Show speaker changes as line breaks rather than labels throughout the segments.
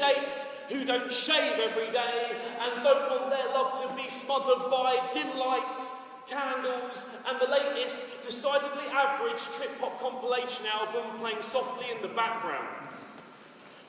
dates who don't shave every day and don't want their love to be smothered by dim lights, candles, and the latest, decidedly average trip-hop compilation album playing softly in the background.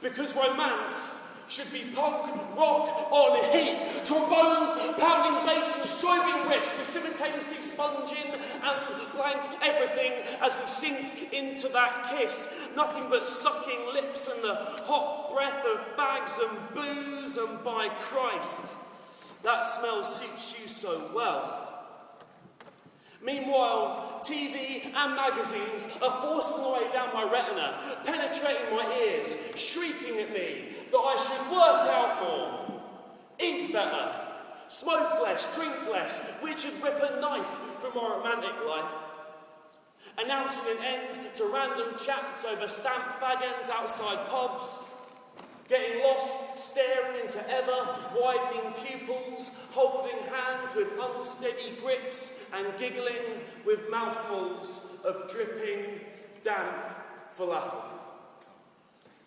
Because romance should be punk rock on heat, trombones, pounding bass and strobing riffs, we simultaneously sponge in and blank everything as we sink into that kiss. Nothing but sucking lips and the hot breath of bags and booze, and by Christ, that smell suits you so well. Meanwhile, TV and magazines are forcing their way down my retina, penetrating my ears, shrieking at me that I should work out more, eat better, smoke less, drink less, which would rip a knife from my romantic life. Announcing an end to random chats over stamped fag ends outside pubs, getting lost, staring into ever-widening pupils, holding hands with unsteady grips and giggling with mouthfuls of dripping, damp falafel.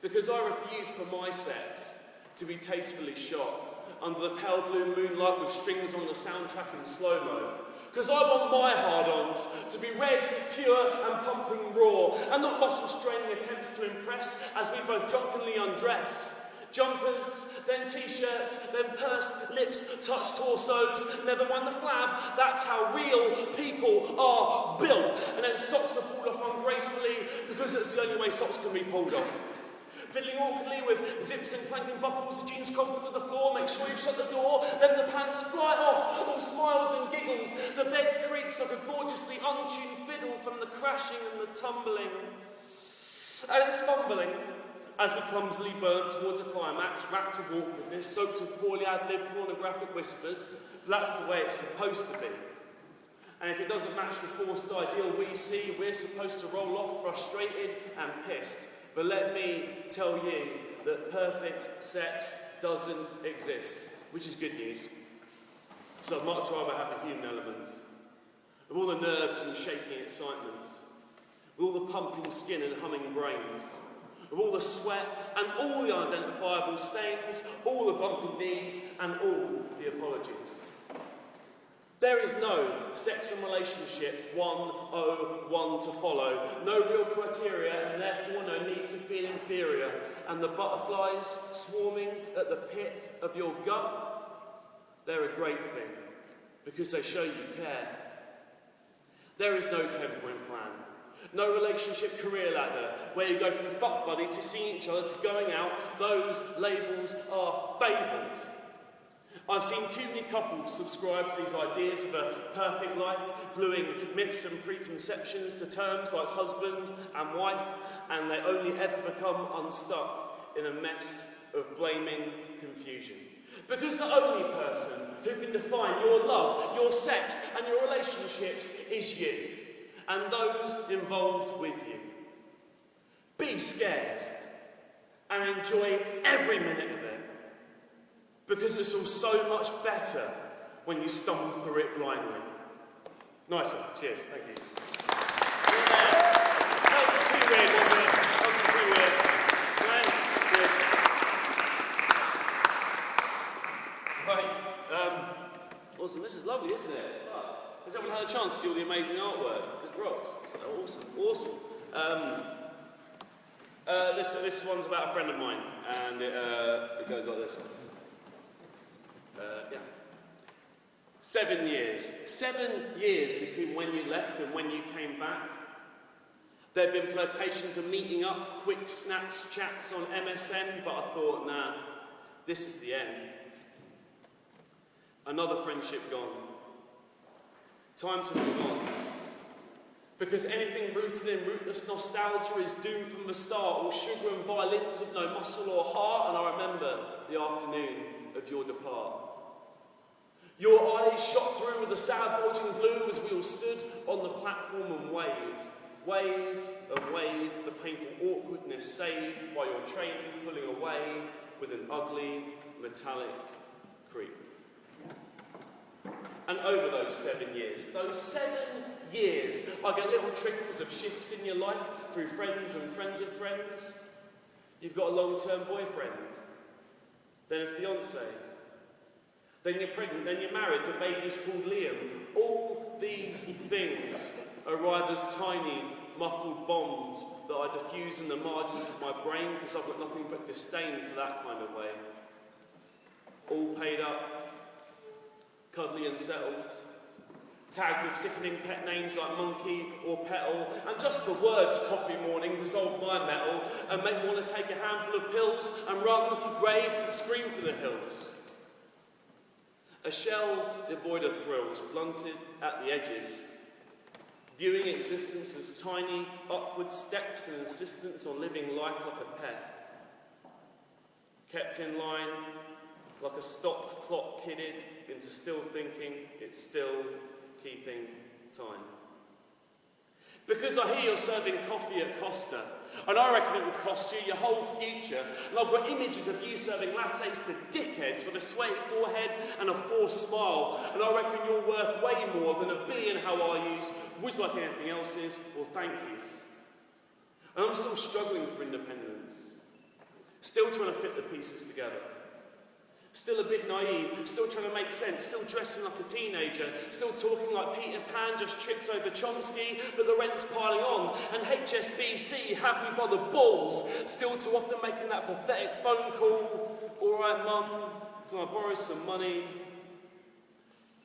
Because I refuse for my sex to be tastefully shot under the pale blue moonlight with strings on the soundtrack in slow-mo. Because I want my hard-ons to be red, pure and pumping raw, and not muscle-straining attempts to impress as we both drunkenly undress. Jumpers, then t-shirts, then pursed lips, touch torsos, never mind the flab, that's how real people are built. And then socks are pulled off ungracefully, because it's the only way socks can be pulled off. Fiddling awkwardly with zips and clanking buckles, the jeans crumple to the floor, make sure you've shut the door, then the pants fly off, all smiles and giggles, the bed creaks like a gorgeously untuned fiddle from the crashing and the tumbling. And it's fumbling, as we clumsily burn towards a climax, wrapped with awkwardness, soaked with poorly ad-libbed pornographic whispers. That's the way it's supposed to be. And if it doesn't match the forced ideal we see, we're supposed to roll off frustrated and pissed. But let me tell you that perfect sex doesn't exist, which is good news. So I'd much rather have the human elements, of all the nerves and shaking excitements, of all the pumping skin and humming brains, of all the sweat and all the unidentifiable stains, all the bumping knees and all the apologies. There is no sex and relationship 101 to follow, no real criteria and therefore no need to feel inferior. And the butterflies swarming at the pit of your gut, they're a great thing because they show you care. There is no 10-point plan. No relationship career ladder where you go from fuck buddy to seeing each other to going out. Those labels are fables. I've seen too many couples subscribe to these ideas of a perfect life, gluing myths and preconceptions to terms like husband and wife, and they only ever become unstuck in a mess of blaming confusion. Because the only person who can define your love, your sex, and your relationships is you, and those involved with you. Be scared and enjoy every minute of it. Because it's all so much better when you stumble through it blindly. Nice one. Cheers. Thank you. That wasn't too weird, was it? That wasn't too weird. Right. Awesome. This is lovely, isn't it? Has everyone had a chance to see all the amazing artwork? It's rocks. It's awesome. Awesome. This one's about a friend of mine, and it goes like this. 7 years. 7 years between when you left and when you came back. There have been flirtations and meeting up, quick snatch chats on MSN, but I thought, nah, this is the end. Another friendship gone. Time to move on. Because anything rooted in rootless nostalgia is doomed from the start, all sugar and violins of no muscle or heart, and I remember the afternoon of your depart. Your eyes shot through with a sad bulging blue as we all stood on the platform and waved and waved, the painful awkwardness saved by your train pulling away with an ugly metallic creak. And over those 7 years, I get little trickles of shifts in your life through friends and friends of friends. You've got a long-term boyfriend. then a fiance, then you're pregnant, then you're married, the baby's called Liam. All these things arrive as tiny, muffled bombs that I diffuse in the margins of my brain because I've got nothing but disdain for that kind of way. All paid up, cuddly and settled, tagged with sickening pet names like Monkey or Petal, and just the words coffee morning dissolve my metal and make me want to take a handful of pills and run, rave, scream for the hills. A shell devoid of thrills, blunted at the edges, viewing existence as tiny upward steps and insistence on living life like a pet. Kept in line, like a stopped clock kidded into still thinking it's still keeping time. Because I hear you're serving coffee at Costa, and I reckon it will cost you your whole future, and I've got images of you serving lattes to dickheads with a sweaty forehead and a forced smile, and I reckon you're worth way more than a billion how are yous, would you like anything else is, or thank yous. And I'm still struggling for independence, still trying to fit the pieces together. Still a bit naive, still trying to make sense, still dressing like a teenager, still talking like Peter Pan just tripped over Chomsky, but the rent's piling on, and HSBC have me by the balls, still too often making that pathetic phone call, all right mum, can I borrow some money?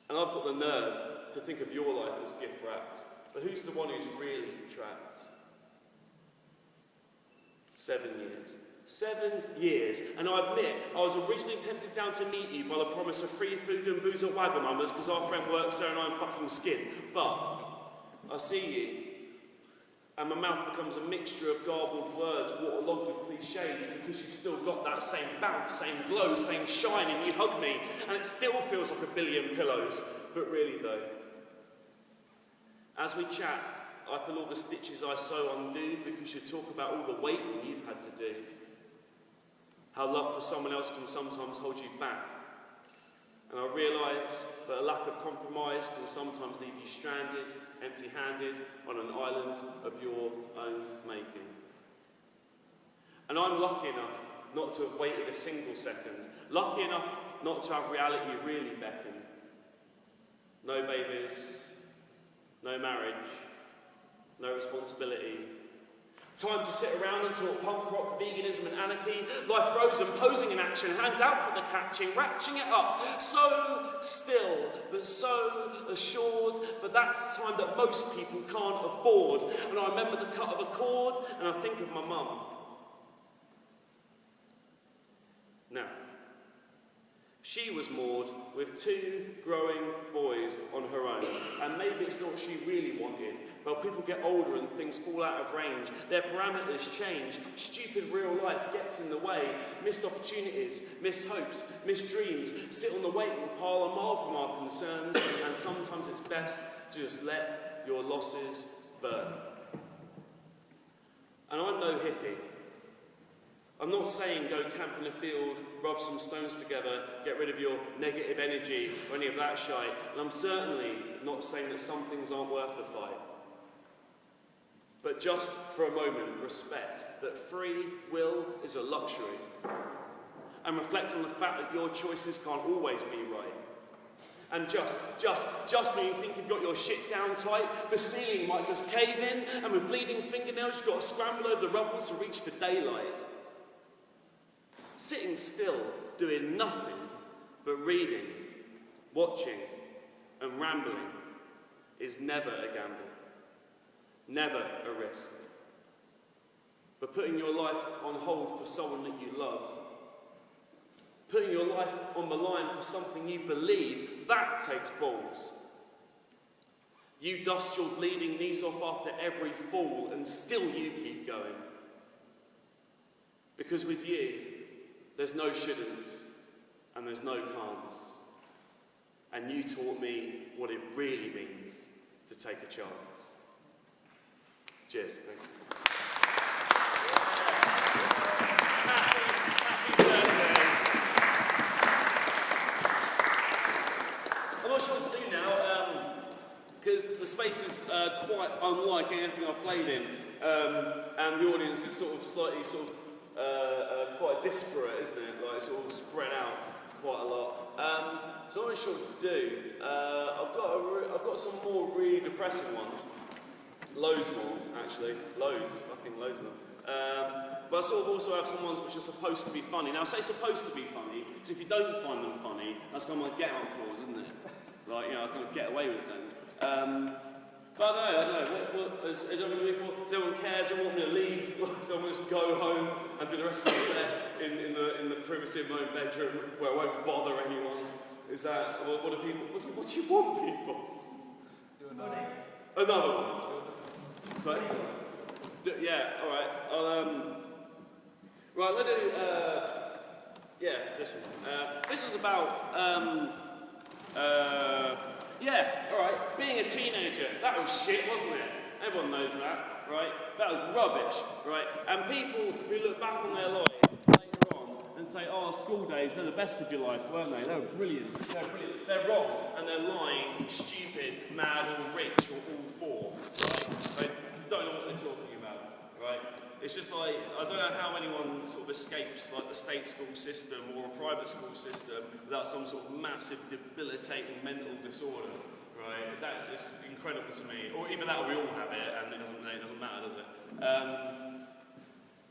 And I've got the nerve to think of your life as gift wrapped, but who's the one who's really trapped? 7 years. 7 years, and I admit, I was originally tempted down to meet you by the promise of free food and booze at Wagamama's because our friend works there and I'm fucking skint. But I see you, and my mouth becomes a mixture of garbled words waterlogged with cliches because you've still got that same bounce, same glow, same shine, and you hug me, and it still feels like a billion pillows. But really though, as we chat, I feel all the stitches I sew undo because you talk about all the waiting you've had to do. How love for someone else can sometimes hold you back. And I realise that a lack of compromise can sometimes leave you stranded, empty-handed, on an island of your own making. And I'm lucky enough not to have waited a single second. Lucky enough not to have reality really beckon. No babies, no marriage, no responsibility. Time to sit around and talk punk rock, veganism and anarchy. Life frozen, posing in action, hands out for the catching, ratcheting it up. So still, but so assured. But that's time that most people can't afford. And I remember the cut of a cord, and I think of my mum. Now, she was moored with 2 growing boys on her own, and maybe it's not what she really wanted, but people get older and things fall out of range, their parameters change, stupid real life gets in the way, missed opportunities, missed hopes, missed dreams, sit on the waiting pile a mile from our concerns, and sometimes it's best to just let your losses burn. And I'm no hippie. I'm not saying go camp in a field, rub some stones together, get rid of your negative energy or any of that shite. And I'm certainly not saying that some things aren't worth the fight. But just for a moment, respect that free will is a luxury. And reflect on the fact that your choices can't always be right. And just when you think you've got your shit down tight, the ceiling might just cave in, and with bleeding fingernails you've got to scramble over the rubble to reach for daylight. Sitting still, doing nothing but reading, watching, and rambling is never a gamble, never a risk. But putting your life on hold for someone that you love, putting your life on the line for something you believe, that takes balls. You dust your bleeding knees off after every fall, and still you keep going. Because with you, there's no shouldn'ts, and there's no can'ts. And you taught me what it really means to take a chance. Cheers, thanks. Happy birthday. I'm not sure what to do now, because the space is quite unlike anything I've played in, and the audience is slightly quite disparate, isn't it? Like it's all spread out quite a lot. So I'm not sure what to do. I've got some more really depressing ones. Loads more, actually. Loads, fucking loads of them. But I sort of also have some ones which are supposed to be funny. Now I say supposed to be funny, because if you don't find them funny, that's kind of my get out clause, isn't it? Like, you know, I can't get away with them. But I don't know. What is everyone going to be for? Does everyone care? Does everyone want me to leave? Does everyone just go home and do the rest of the set in the privacy of my own bedroom where I won't bother anyone? Is that what do people? What do you want, people?
Do another one.
Another one. Sorry. Yeah. All right. Right. Let's do. Yeah. This one. This was about. Yeah, alright, being a teenager, that was shit, wasn't it? Everyone knows that, right? That was rubbish, right? And people who look back on their lives later on and say, oh, school days, they're the best of your life, weren't they? They were brilliant. They're brilliant. They're wrong, and they're lying, stupid, mad, or rich, or all four, right? They don't know what they're talking about, right? It's just like, I don't know how anyone sort of escapes like the state school system or a private school system without some sort of massive debilitating mental disorder, right? It's incredible to me. Or even that, we all have it, and it doesn't matter, does it?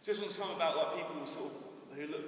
So this one's kind of about like people sort of who look back